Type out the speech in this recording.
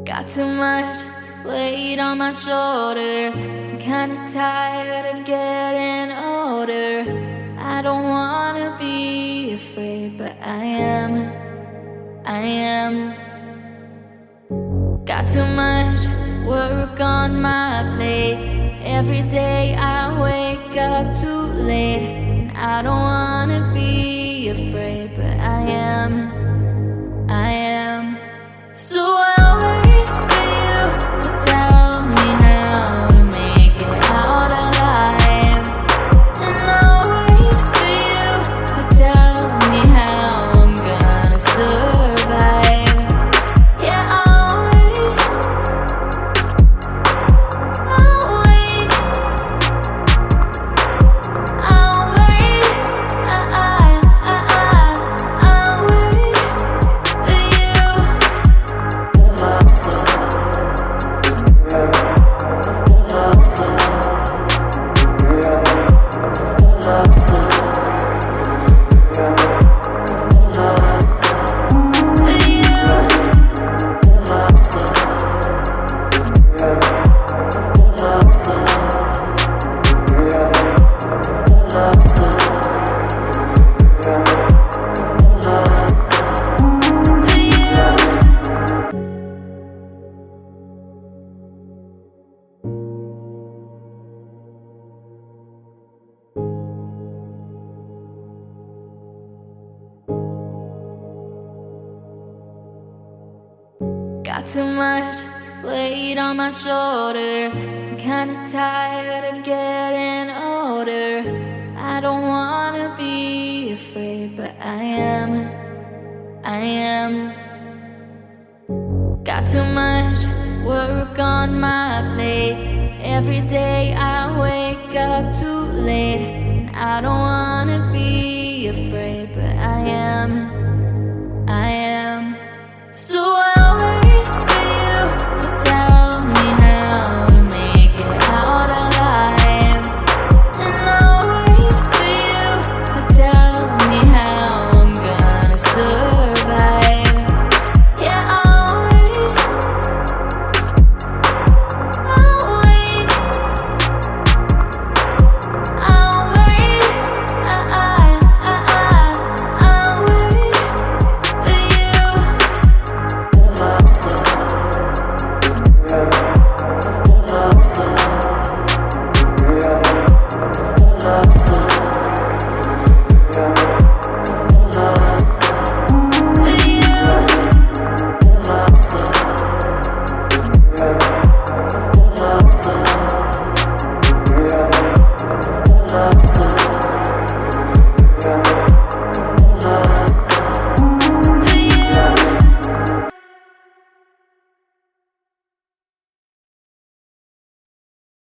Got too much weight on my shoulders. I'm kinda tired of getting older. I don't wanna be afraid, but I am. Got too much work on my plate. Every day I wake up too late, and I don't wanna be afraid, but I am. So I'll wait for you to tell me how to make it out alive, and I'll wait for you to tell me how I'm gonna survive. Yeah, I'll wait. I'll wait. I'll wait. I'll wait for you. Got too much weight on my shoulders. I'm kinda tired of getting older. I don't wanna be afraid, but I am. Got too much work on my plate. Every day I wake up too late, and I don't wanna be afraid, but I am.